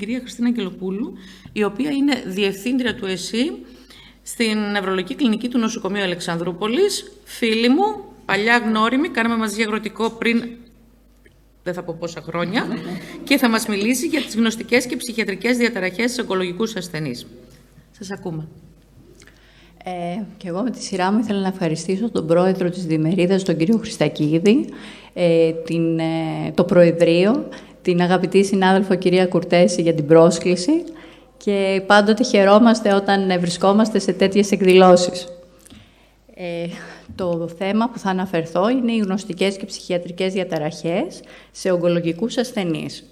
Κυρία Χριστίνα Αγγελοπούλου, η οποία είναι διευθύντρια του ΕΣΥ στην Νευρολογική Κλινική του Νοσοκομείου Αλεξανδρούπολης. Φίλη μου, παλιά γνώριμη, κάναμε μαζί αγροτικό πριν δεν θα πω πόσα χρόνια, και θα μας μιλήσει για τις γνωστικές και ψυχιατρικές διαταραχές σε ογκολογικούς ασθενείς. Σας ακούμε. Και εγώ με τη σειρά μου ήθελα να ευχαριστήσω τον πρόεδρο της Διμερίδας, τον κύριο Χριστακίδη, το Προεδρείο, την αγαπητή συνάδελφο κυρία Κουρτέση για την πρόσκληση και πάντοτε χαιρόμαστε όταν βρισκόμαστε σε τέτοιες εκδηλώσεις. Το θέμα που θα αναφερθώ είναι οι γνωστικές και ψυχιατρικές διαταραχές σε ογκολογικούς ασθενείς.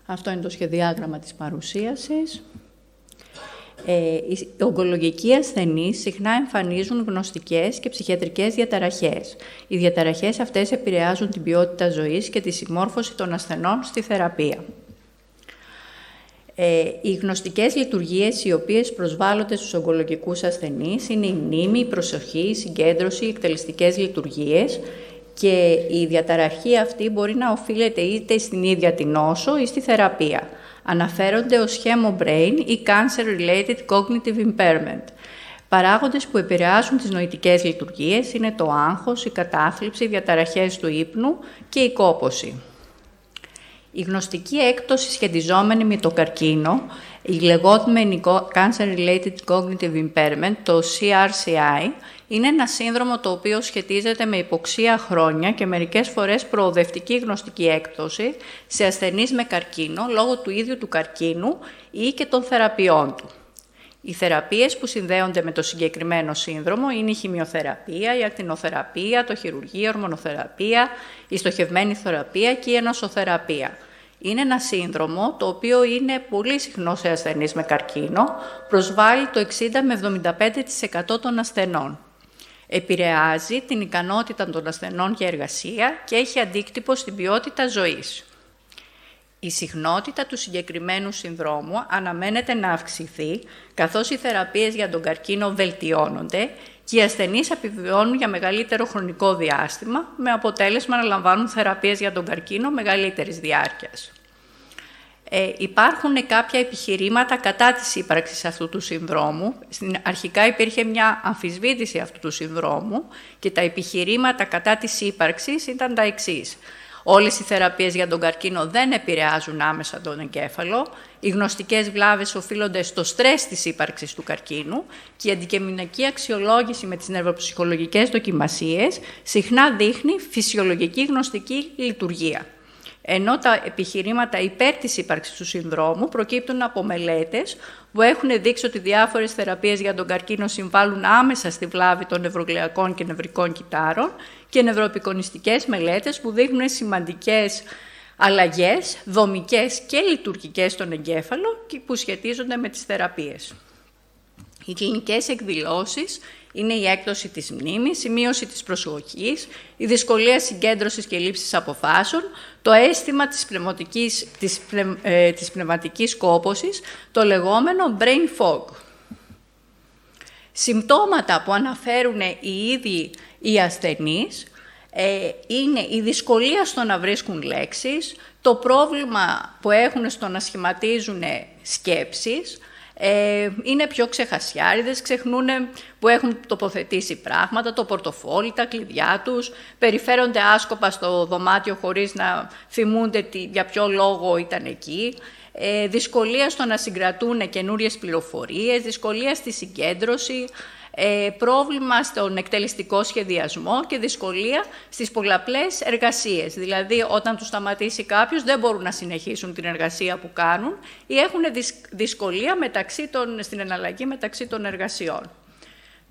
Αυτό είναι το σχεδιάγραμμα της παρουσίασης. Οι ογκολογικοί ασθενείς συχνά εμφανίζουν γνωστικές και ψυχιατρικές διαταραχές. Οι διαταραχές αυτές επηρεάζουν την ποιότητα ζωής και τη συμμόρφωση των ασθενών στη θεραπεία. Οι γνωστικές λειτουργίες οι οποίες προσβάλλονται στους ογκολογικούς ασθενείς είναι η μνήμη, η προσοχή, η συγκέντρωση, οι εκτελεστικές λειτουργίες και η διαταραχή αυτή μπορεί να οφείλεται είτε στην ίδια την νόσο ή στη θεραπεία. Αναφέρονται ως hemo-brain ή cancer-related cognitive impairment. Παράγοντες που επηρεάζουν τις νοητικές λειτουργίες είναι το άγχος, η κατάθλιψη, οι διαταραχές του ύπνου και η κόπωση. Η γνωστική έκπτωση σχετιζόμενη με το καρκίνο, η λεγόμενη cancer-related cognitive impairment, το CRCI, είναι ένα σύνδρομο το οποίο σχετίζεται με υποξία χρόνια και μερικές φορές προοδευτική γνωστική έκπτωση σε ασθενείς με καρκίνο λόγω του ίδιου του καρκίνου ή και των θεραπείων του. Οι θεραπείες που συνδέονται με το συγκεκριμένο σύνδρομο είναι η χημειοθεραπεία, η ακτινοθεραπεία, το χειρουργείο, η ορμονοθεραπεία, η στοχευμένη θεραπεία και η ενοσοθεραπεία. Είναι ένα σύνδρομο το οποίο είναι πολύ συχνό σε ασθενείς με καρκίνο, προσβάλλει το 60 με 75% των ασθενών. Επηρεάζει την ικανότητα των ασθενών για εργασία και έχει αντίκτυπο στην ποιότητα ζωής. Η συχνότητα του συγκεκριμένου συνδρόμου αναμένεται να αυξηθεί, καθώς οι θεραπείες για τον καρκίνο βελτιώνονται και οι ασθενείς επιβιώνουν για μεγαλύτερο χρονικό διάστημα, με αποτέλεσμα να λαμβάνουν θεραπείες για τον καρκίνο μεγαλύτερης διάρκειας. Υπάρχουν κάποια επιχειρήματα κατά της ύπαρξης αυτού του συνδρόμου. Αρχικά υπήρχε μια αμφισβήτηση αυτού του συνδρόμου και τα επιχειρήματα κατά της ύπαρξης ήταν τα εξής. Όλες οι θεραπείες για τον καρκίνο δεν επηρεάζουν άμεσα τον εγκέφαλο. Οι γνωστικές βλάβες οφείλονται στο στρες της ύπαρξης του καρκίνου και η αντικειμενική αξιολόγηση με τις νευροψυχολογικές δοκιμασίες συχνά δείχνει φυσιολογική γνωστική λειτουργία. Ενώ τα επιχειρήματα υπέρ της ύπαρξης του συνδρόμου προκύπτουν από μελέτες που έχουν δείξει ότι διάφορες θεραπείες για τον καρκίνο συμβάλλουν άμεσα στη βλάβη των νευρογλυακών και νευρικών κυττάρων και νευροεπικονιστικές μελέτες που δείχνουν σημαντικές αλλαγές δομικές και λειτουργικές στον εγκέφαλο και που σχετίζονται με τις θεραπείες. Οι κλινικές εκδηλώσεις είναι η έκπτωση της μνήμης, η μείωση της προσοχής, η δυσκολία συγκέντρωσης και λήψης αποφάσεων, το αίσθημα της πνευματικής κόπωσης, το λεγόμενο brain fog. Συμπτώματα που αναφέρουν οι ίδιοι οι ασθενείς είναι η δυσκολία στο να βρίσκουν λέξεις, το πρόβλημα που έχουν στο να σχηματίζουν σκέψεις, είναι πιο ξεχασιάριδες, ξεχνούν που έχουν τοποθετήσει πράγματα, το πορτοφόλι, τα κλειδιά τους, περιφέρονται άσκοπα στο δωμάτιο χωρίς να θυμούνται για ποιο λόγο ήταν εκεί, δυσκολία στο να συγκρατούν καινούριες πληροφορίες, δυσκολία στη συγκέντρωση, πρόβλημα στον εκτελεστικό σχεδιασμό και δυσκολία στις πολλαπλές εργασίες. Δηλαδή, όταν τους σταματήσει κάποιος, δεν μπορούν να συνεχίσουν την εργασία που κάνουν ή έχουν δυσκολία στην εναλλαγή μεταξύ των εργασιών.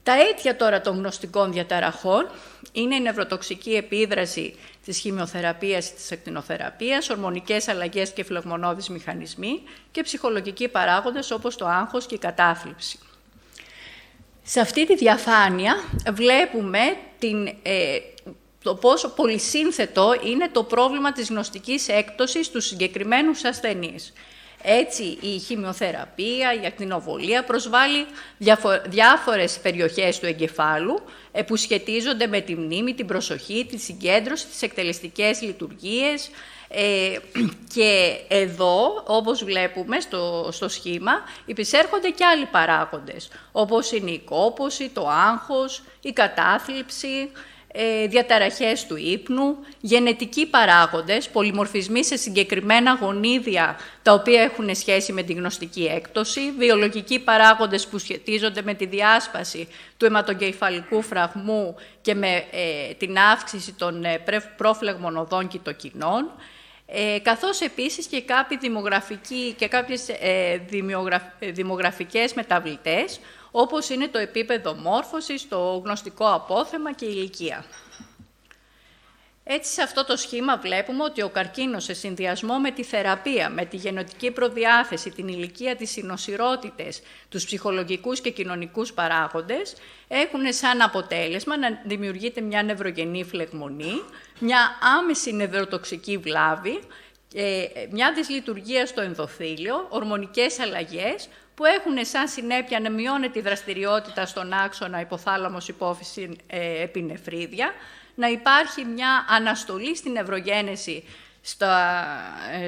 Τα αίτια τώρα των γνωστικών διαταραχών είναι η νευροτοξική επίδραση της χημειοθεραπείας, της ακτινοθεραπείας, ορμονικές αλλαγές και φλεγμονώδεις μηχανισμοί και ψυχολογικοί παράγοντες όπως το άγχος και η κατάθλιψη. Σε αυτή τη διαφάνεια βλέπουμε το πόσο πολυσύνθετο είναι το πρόβλημα της γνωστικής έκπτωσης στους συγκεκριμένους ασθενείς. Έτσι, η χημειοθεραπεία, η ακτινοβολία προσβάλλει διάφορες περιοχές του εγκεφάλου που σχετίζονται με τη μνήμη, την προσοχή, τη συγκέντρωση, τις εκτελεστικές λειτουργίες. Και εδώ, όπως βλέπουμε στο σχήμα, υπησέρχονται και άλλοι παράγοντες, όπως είναι η κόπωση, το άγχος, η κατάθλιψη, διαταραχές του ύπνου, γενετικοί παράγοντες, πολυμορφισμοί σε συγκεκριμένα γονίδια τα οποία έχουν σχέση με τη γνωστική έκπτωση, βιολογικοί παράγοντες που σχετίζονται με τη διάσπαση του αιματογκεφαλικού φραγμού και με την αύξηση των πρόφλεγμων οδών κοιτοκινών, καθώς επίσης και κάποιοι δημογραφικοί και κάποιες δημογραφικές μεταβλητές, όπως είναι το επίπεδο μόρφωσης, το γνωστικό απόθεμα και η ηλικία. Έτσι, σε αυτό το σχήμα βλέπουμε ότι ο καρκίνος σε συνδυασμό με τη θεραπεία, με τη γενετική προδιάθεση, την ηλικία, τις συνοσυρότητες, τους ψυχολογικούς και κοινωνικούς παράγοντες, έχουν σαν αποτέλεσμα να δημιουργείται μια νευρογενή φλεγμονή, μια άμεση νευροτοξική βλάβη, μια δυσλειτουργία στο ενδοθήλιο, ορμονικές αλλαγές, που έχουν σαν συνέπεια να μειώνεται η δραστηριότητα στον άξονα υποθάλαμος υπόφυση επινεφρίδια, να υπάρχει μια αναστολή στην νευρογένεση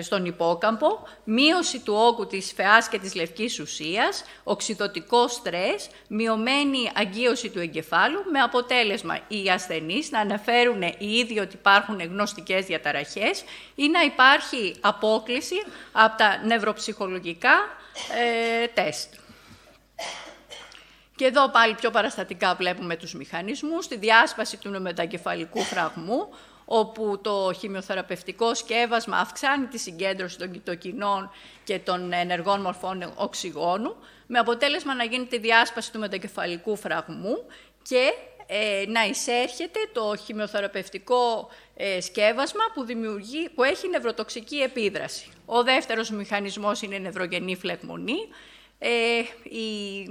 στον υπόκαμπο, μείωση του όγκου της φαιάς και της λευκής ουσίας, οξυδωτικό στρες, μειωμένη αγκίωση του εγκεφάλου, με αποτέλεσμα οι ασθενείς να αναφέρουν οι ίδιοι ότι υπάρχουν γνωστικές διαταραχές ή να υπάρχει απόκλιση από τα νευροψυχολογικά τεστ. Και εδώ πάλι πιο παραστατικά βλέπουμε τους μηχανισμούς, τη διάσπαση του μεταγκεφαλικού φραγμού, όπου το χημειοθεραπευτικό σκεύασμα αυξάνει τη συγκέντρωση των κοιτοκινών και των ενεργών μορφών οξυγόνου, με αποτέλεσμα να γίνεται η διάσπαση του μεταγκεφαλικού φραγμού και να εισέρχεται το χημειοθεραπευτικό σκεύασμα που έχει νευροτοξική επίδραση. Ο δεύτερος μηχανισμός είναι η νευρογενή φλεγμονή. Οι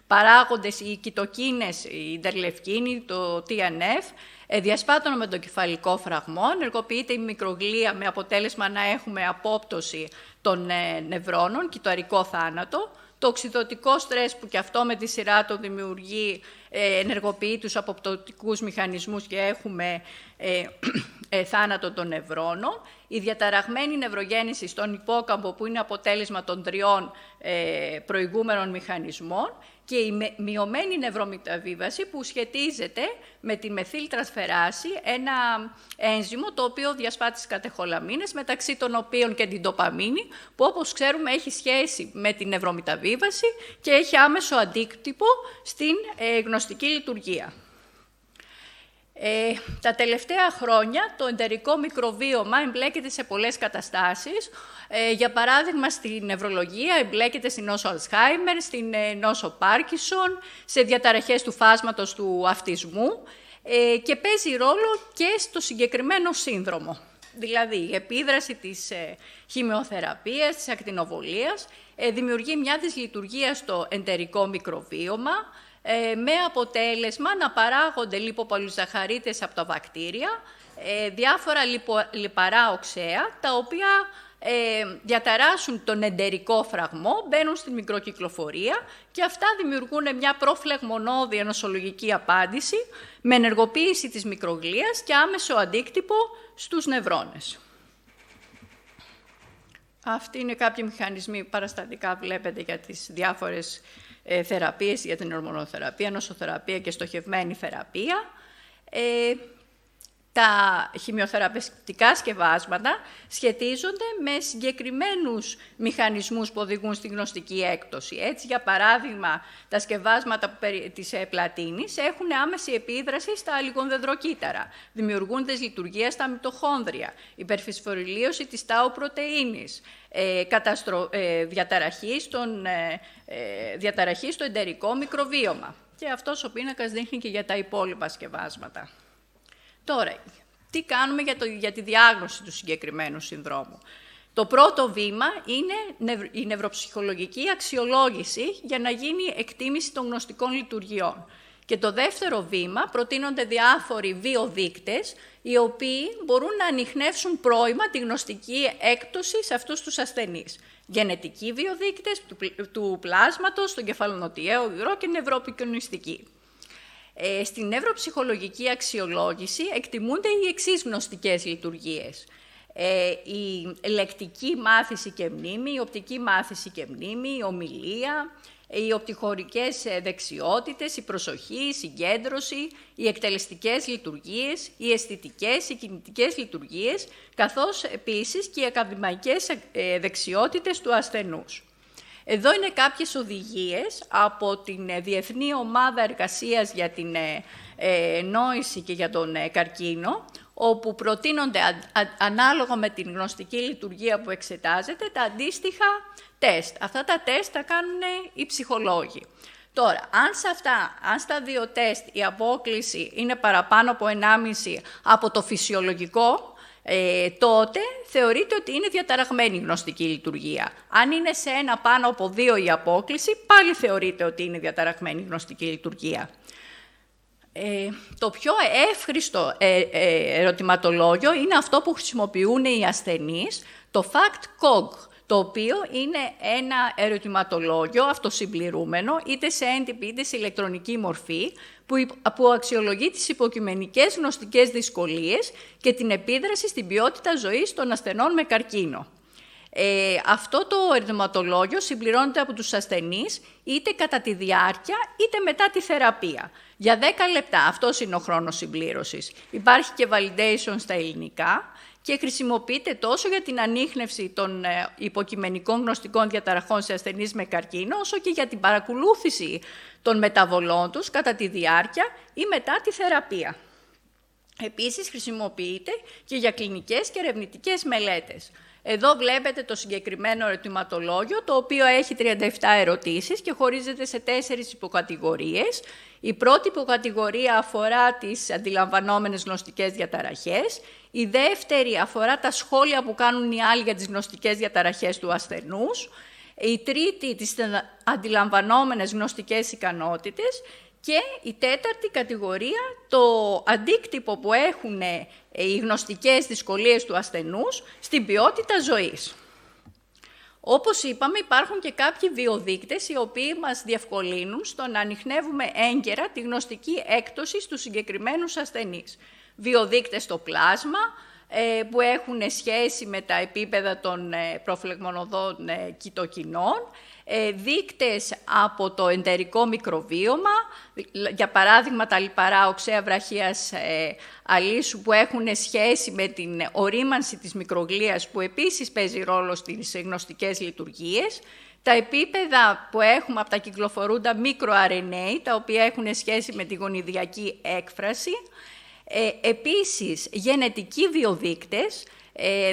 παράγοντες, οι κοιτοκίνες, η ντερλευκίνη, το TNF, διασπάτωνο με τον κεφαλικό φραγμό, ενεργοποιείται η μικρογλία με αποτέλεσμα να έχουμε απόπτωση των νευρώνων, κυταρικό θάνατο. Το οξυδωτικό στρες που και αυτό με τη σειρά του δημιουργεί, ενεργοποιεί τους αποπτωτικούς μηχανισμούς και έχουμε θάνατο των νευρώνων. Η διαταραγμένη νευρογέννηση στον υπόκαμπο που είναι αποτέλεσμα των τριών προηγούμενων μηχανισμών και η μειωμένη νευρομεταβίβαση που σχετίζεται με τη μεθyltransferase, ένα ένζυμο το οποίο διασπά τις κατεχολαμίνες, μεταξύ των οποίων και την ντοπαμίνη, που όπως ξέρουμε έχει σχέση με την νευρομεταβίβαση και έχει άμεσο αντίκτυπο στην γνωστική λειτουργία. Τα τελευταία χρόνια το εντερικό μικροβίωμα εμπλέκεται σε πολλές καταστάσεις. Για παράδειγμα, στη νευρολογία εμπλέκεται στην νόσο Αλσχάιμερ, στην νόσο Πάρκινσον, σε διαταραχές του φάσματος του αυτισμού και παίζει ρόλο και στο συγκεκριμένο σύνδρομο. Δηλαδή, η επίδραση της χημειοθεραπείας, της ακτινοβολίας, δημιουργεί μια δυσλειτουργία στο εντερικό μικροβίωμα, με αποτέλεσμα να παράγονται λιποπολυσαχαρίτες από τα βακτήρια, διάφορα λιπαρά οξέα, τα οποία διαταράσσουν τον εντερικό φραγμό, μπαίνουν στην μικροκυκλοφορία και αυτά δημιουργούν μια προφλεγμονώδη νοσολογική απάντηση με ενεργοποίηση της μικρογλίας και άμεσο αντίκτυπο στους νευρώνες. Αυτοί είναι κάποιοι μηχανισμοί παραστατικά βλέπετε για τις διάφορες θεραπείες, για την ορμονοθεραπεία, νοσοθεραπεία και στοχευμένη θεραπεία. Τα χημειοθεραπευτικά σκευάσματα σχετίζονται με συγκεκριμένους μηχανισμούς που οδηγούν στη γνωστική έκπτωση. Έτσι, για παράδειγμα, τα σκευάσματα της πλατίνης έχουν άμεση επίδραση στα λιγονδεδροκύτταρα, δημιουργούν δυσλειτουργία στα μυτοχόνδρια, υπερφυσφορυλίωση της τάου πρωτεΐνης, διαταραχή στο εντερικό μικροβίωμα. Και αυτός ο πίνακας δείχνει και για τα υπόλοιπα σκευάσματα. Τώρα, τι κάνουμε για τη διάγνωση του συγκεκριμένου συνδρόμου. Το πρώτο βήμα είναι η νευροψυχολογική αξιολόγηση για να γίνει εκτίμηση των γνωστικών λειτουργιών. Και το δεύτερο βήμα, προτείνονται διάφοροι βιοδείκτες, οι οποίοι μπορούν να ανιχνεύσουν πρώιμα τη γνωστική έκπτωση σε αυτούς τους ασθενείς. Γενετικοί βιοδείκτες του πλάσματος, τον κεφαλονοτιαίο υγρό και νευροαπικοινωνιστικοί. Στην νευροψυχολογική αξιολόγηση εκτιμούνται οι εξής γνωστικές λειτουργίες. Η λεκτική μάθηση και μνήμη, η οπτική μάθηση και μνήμη, η ομιλία, οι οπτικοωρικές δεξιότητες, η προσοχή, η συγκέντρωση, οι εκτελεστικές λειτουργίες, οι αισθητικές, οι κινητικές λειτουργίες, καθώς επίσης και οι ακαδημαϊκές δεξιότητες του ασθενούς. Εδώ είναι κάποιες οδηγίες από την Διεθνή Ομάδα Εργασίας για την Νόηση και για τον Καρκίνο, όπου προτείνονται ανάλογα με την γνωστική λειτουργία που εξετάζεται τα αντίστοιχα τεστ. Αυτά τα τεστ τα κάνουν οι ψυχολόγοι. Τώρα, αν στα δύο τεστ η απόκλιση είναι παραπάνω από 1,5 από το φυσιολογικό, τότε θεωρείται ότι είναι διαταραγμένη η γνωστική λειτουργία. Αν είναι σε ένα πάνω από 2 η απόκλιση, πάλι θεωρείται ότι είναι διαταραγμένη η γνωστική λειτουργία. Το πιο εύχριστο ερωτηματολόγιο είναι αυτό που χρησιμοποιούν οι ασθενείς, το FACT-COG, το οποίο είναι ένα ερωτηματολόγιο αυτοσυμπληρούμενο, είτε σε έντυπη είτε σε ηλεκτρονική μορφή, που αξιολογεί τις υποκειμενικές γνωστικές δυσκολίες και την επίδραση στην ποιότητα ζωής των ασθενών με καρκίνο. Αυτό το ερωτηματολόγιο συμπληρώνεται από τους ασθενείς είτε κατά τη διάρκεια είτε μετά τη θεραπεία. Για 10 λεπτά, αυτός είναι ο χρόνος συμπλήρωσης. Υπάρχει και validation στα ελληνικά και χρησιμοποιείται τόσο για την ανίχνευση των υποκειμενικών γνωστικών διαταραχών σε ασθενείς με καρκίνο, όσο και για την παρακολούθηση των μεταβολών τους κατά τη διάρκεια ή μετά τη θεραπεία. Επίσης, χρησιμοποιείται και για κλινικές και ερευνητικές μελέτες. Εδώ βλέπετε το συγκεκριμένο ερωτηματολόγιο, το οποίο έχει 37 ερωτήσεις και χωρίζεται σε 4 υποκατηγορίες. Η πρώτη υποκατηγορία αφορά τις αντιλαμβανόμενες γνωστικές διαταραχές. Η δεύτερη αφορά τα σχόλια που κάνουν οι άλλοι για τις γνωστικές διαταραχές του ασθενούς. Η τρίτη, τις αντιλαμβανόμενες γνωστικές ικανότητες. Και η τέταρτη κατηγορία, το αντίκτυπο που έχουν οι γνωστικές δυσκολίες του ασθενούς στην ποιότητα ζωής. Όπως είπαμε, υπάρχουν και κάποιοι βιοδείκτες οι οποίοι μας διευκολύνουν στο να ανιχνεύουμε έγκαιρα τη γνωστική έκπτωση στους συγκεκριμένους ασθενείς. Βιοδείκτες στο πλάσμα, που έχουν σχέση με τα επίπεδα των προφλεγμονωδών κοιτοκινών, δείκτες από το εντερικό μικροβίωμα, για παράδειγμα τα λιπαρά οξέα βραχίας αλήσου που έχουν σχέση με την ορίμανση της μικρογλίας, που επίσης παίζει ρόλο στις γνωστικές λειτουργίες, τα επίπεδα που έχουμε από τα κυκλοφορούντα μικρο-RNA, τα οποία έχουν σχέση με τη γονιδιακή έκφραση, επίσης γενετικοί βιοδείκτες,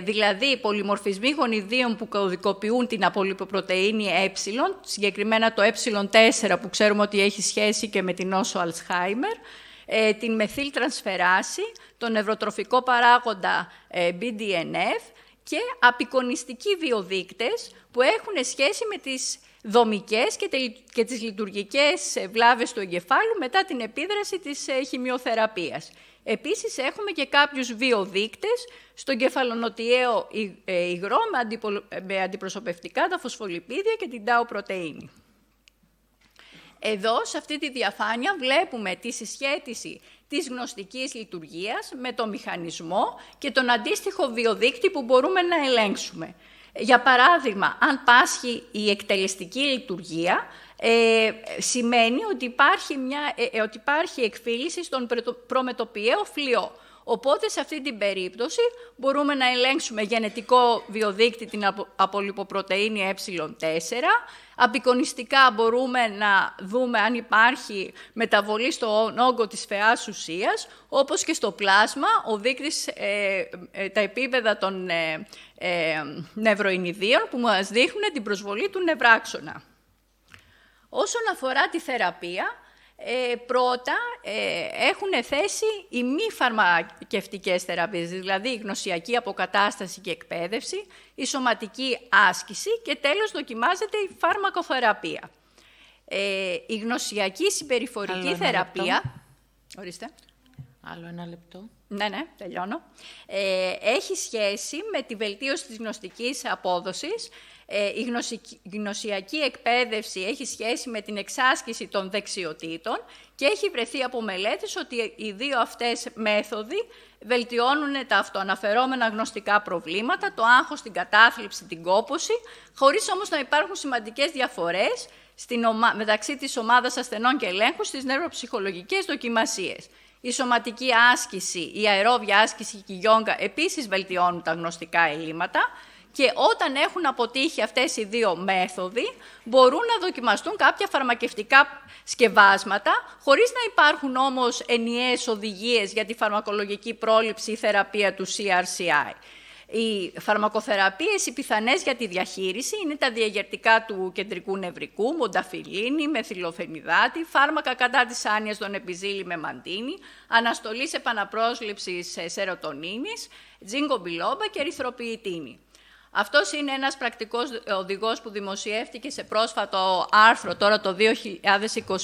δηλαδή πολυμορφισμοί γονιδίων που κωδικοποιούν την απολιποπρωτεΐνη ε, συγκεκριμένα το ε4 που ξέρουμε ότι έχει σχέση και με την νόσο Αλτσχάιμερ, την μεθyltransferase, τον νευροτροφικό παράγοντα BDNF και απεικονιστικοί βιοδείκτες που έχουν σχέση με τις δομικές και τις λειτουργικές βλάβες του εγκεφάλου μετά την επίδραση της χημειοθεραπείας. Επίσης, έχουμε και κάποιους βιοδείκτες στον κεφαλονοτιαίο υγρό με αντιπροσωπευτικά τα φωσφολιπίδια και την τάου πρωτεΐνη. Εδώ, σε αυτή τη διαφάνεια, βλέπουμε τη συσχέτιση της γνωστικής λειτουργίας με το μηχανισμό και τον αντίστοιχο βιοδείκτη που μπορούμε να ελέγξουμε. Για παράδειγμα, αν πάσχει η εκτελεστική λειτουργία, σημαίνει ότι υπάρχει εκφύλιση στον προμετωπιαίο φλοιό. Οπότε, σε αυτή την περίπτωση, μπορούμε να ελέγξουμε γενετικό βιοδείκτη την απολιποπρωτεΐνη ε4. Απεικονιστικά μπορούμε να δούμε αν υπάρχει μεταβολή στον όγκο της φαιάς ουσίας, όπως και στο πλάσμα, ο δείκτης, τα επίπεδα των νευροεινιδίων που μας δείχνουν την προσβολή του νευράξονα. Όσον αφορά τη θεραπεία, πρώτα έχουν θέση οι μη φαρμακευτικές θεραπείες, δηλαδή η γνωσιακή αποκατάσταση και εκπαίδευση, η σωματική άσκηση και τέλος δοκιμάζεται η φαρμακοθεραπεία. Η γνωσιακή συμπεριφορική θεραπεία... Ορίστε. Άλλο ένα λεπτό. Ναι, τελειώνω. Έχει σχέση με τη βελτίωση της γνωστικής απόδοσης. Η γνωσιακή εκπαίδευση έχει σχέση με την εξάσκηση των δεξιοτήτων και έχει βρεθεί από μελέτες ότι οι δύο αυτές μέθοδοι βελτιώνουν τα αυτοαναφερόμενα γνωστικά προβλήματα, το άγχος, την κατάθλιψη, την κόπωση, χωρίς όμως να υπάρχουν σημαντικές διαφορές μεταξύ της ομάδας ασθενών και ελέγχου στις νευροψυχολογικές δοκιμασίες. Η σωματική άσκηση, η αερόβια άσκηση και η γιόγκα επίσης βελτιώνουν τα γνωστικά ελλείμματα και όταν έχουν αποτύχει αυτές οι δύο μέθοδοι, μπορούν να δοκιμαστούν κάποια φαρμακευτικά σκευάσματα, χωρίς να υπάρχουν όμως ενιαίες οδηγίες για τη φαρμακολογική πρόληψη ή θεραπεία του CRCI. Οι φαρμακοθεραπείες, οι πιθανές για τη διαχείριση, είναι τα διαγερτικά του κεντρικού νευρικού, μονταφιλίνη, μεθυλοφενιδάτη, φάρμακα κατά της άνοιας των επιζήλη με μαντίνη, αναστολής επαναπρόσληψης σερωτονίνης, τζίνγκο μπιλόμπα και ερυθροποιητίνη. Αυτός είναι ένας πρακτικός οδηγός που δημοσιεύτηκε σε πρόσφατο άρθρο τώρα το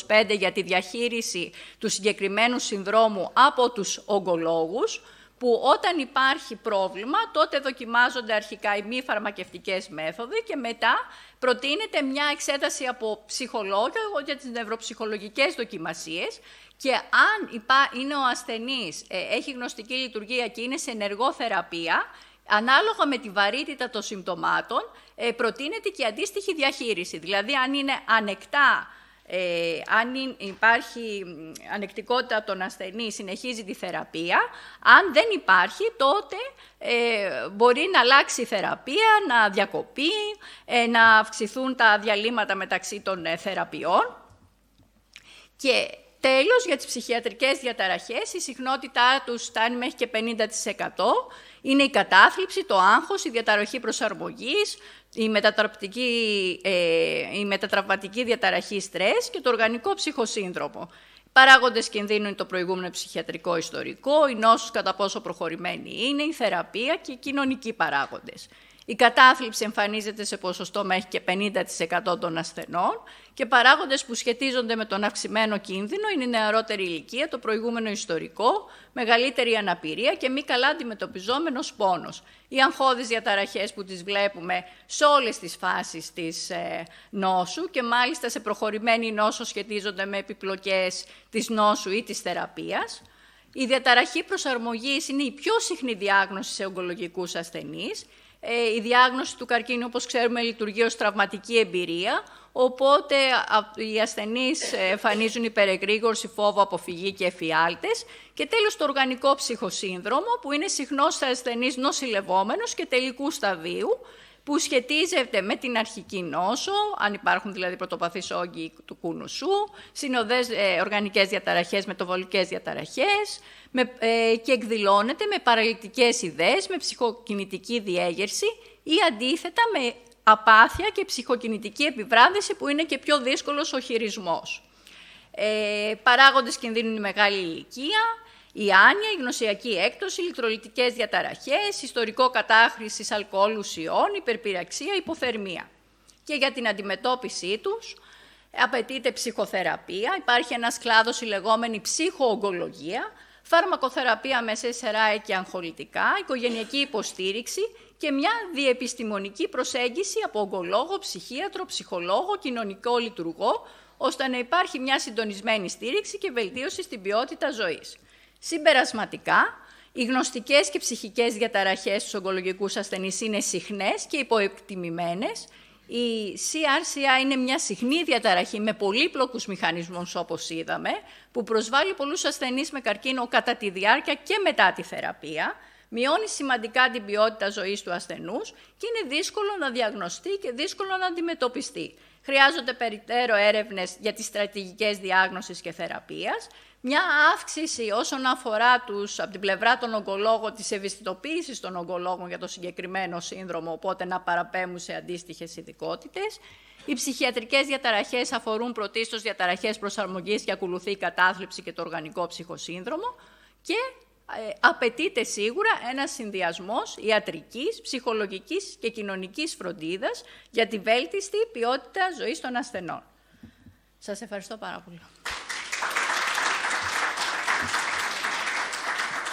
2025 για τη διαχείριση του συγκεκριμένου συνδρόμου από τους ογκολόγους, που όταν υπάρχει πρόβλημα, τότε δοκιμάζονται αρχικά οι μη φαρμακευτικές μέθοδοι και μετά προτείνεται μια εξέταση από ψυχολόγο για τις νευροψυχολογικές δοκιμασίες και αν είναι ο ασθενής, έχει γνωστική λειτουργία και είναι σε ενεργό θεραπεία, ανάλογα με τη βαρύτητα των συμπτωμάτων, προτείνεται και αντίστοιχη διαχείριση. Δηλαδή, αν είναι ανεκτά, αν υπάρχει ανεκτικότητα των ασθενή, συνεχίζει τη θεραπεία. Αν δεν υπάρχει, τότε μπορεί να αλλάξει η θεραπεία, να διακοπεί, να αυξηθούν τα διαλύματα μεταξύ των θεραπείων. Και τέλος, για τις ψυχιατρικές διαταραχές, η συχνότητά τους φτάνει μέχρι και 50%. Είναι η κατάθλιψη, το άγχος, η διαταραχή προσαρμογής, η μετατραυματική διαταραχή στρες και το οργανικό ψυχοσύνδρομο. Παράγοντες κινδύνου είναι το προηγούμενο ψυχιατρικό ιστορικό, η νόσος κατά πόσο προχωρημένη είναι, η θεραπεία και οι κοινωνικοί παράγοντες. Η κατάθλιψη εμφανίζεται σε ποσοστό μέχρι και 50% των ασθενών και παράγοντες που σχετίζονται με τον αυξημένο κίνδυνο είναι η νεαρότερη ηλικία, το προηγούμενο ιστορικό, μεγαλύτερη αναπηρία και μη καλά αντιμετωπιζόμενος πόνος. Οι αγχώδεις διαταραχές που τις βλέπουμε σε όλες τις φάσεις της νόσου και μάλιστα σε προχωρημένη νόσο σχετίζονται με επιπλοκές της νόσου ή της θεραπείας. Η διαταραχή προσαρμογής είναι η πιο συχνή διάγνωση σε ογκολογικούς ασθενείς. Η διάγνωση του καρκίνου, όπως ξέρουμε, λειτουργεί ως τραυματική εμπειρία, οπότε οι ασθενείς εμφανίζουν υπερεγρήγορση, φόβο, αποφυγή και εφιάλτες. Και τέλος, το οργανικό ψυχοσύνδρομο, που είναι συχνός σε ασθενείς νοσηλευόμενους και τελικού σταδίου, που σχετίζεται με την αρχική νόσο, αν υπάρχουν δηλαδή πρωτοπαθείς όγκοι του κούνουσου, συνοδές οργανικές διαταραχές, μεταβολικές διαταραχές και εκδηλώνεται με παραλυτικές ιδέες, με ψυχοκινητική διέγερση ή αντίθετα με απάθεια και ψυχοκινητική επιβράδυση που είναι και πιο δύσκολος ο χειρισμός. Παράγοντες κινδύνου είναι η μεγάλη ηλικία, η άνοια, η γνωσιακή έκπτωση, οι ηλεκτρολυτικές διαταραχές, ιστορικό κατάχρησης αλκοόλ ουσιών, υπερπυραξία, υποθερμία. Και για την αντιμετώπιση τους απαιτείται ψυχοθεραπεία, υπάρχει ένας κλάδος η λεγόμενη ψυχοογκολογία, φαρμακοθεραπεία με SSRI και αγχολητικά, οικογενειακή υποστήριξη και μια διεπιστημονική προσέγγιση από ογκολόγο, ψυχίατρο, ψυχολόγο, κοινωνικό λειτουργό, ώστε να υπάρχει μια συντονισμένη στήριξη και βελτίωση στην ποιότητα ζωής. Συμπερασματικά, οι γνωστικές και ψυχικές διαταραχές στους ογκολογικούς ασθενείς είναι συχνές και υποεκτιμημένες. Η CRCI είναι μια συχνή διαταραχή με πολύπλοκους μηχανισμούς, όπως είδαμε, που προσβάλλει πολλούς ασθενείς με καρκίνο κατά τη διάρκεια και μετά τη θεραπεία, μειώνει σημαντικά την ποιότητα ζωής του ασθενούς και είναι δύσκολο να διαγνωστεί και δύσκολο να αντιμετωπιστεί. Χρειάζονται περαιτέρω έρευνες για τις στρατηγικές διάγνωσης και θεραπείας, μια αύξηση όσον αφορά από την πλευρά των ογκολόγων, της ευαισθητοποίησης των ογκολόγων για το συγκεκριμένο σύνδρομο, οπότε να παραπέμουν σε αντίστοιχες ειδικότητες. Οι ψυχιατρικές διαταραχές αφορούν πρωτίστως διαταραχές προσαρμογής και ακολουθεί η κατάθλιψη και το οργανικό ψυχοσύνδρομο και απαιτείται σίγουρα ένας συνδυασμός ιατρικής, ψυχολογικής και κοινωνικής φροντίδας για τη βέλτιστη ποιότητα ζωής των ασθενών. Σας ευχαριστώ πάρα πολύ.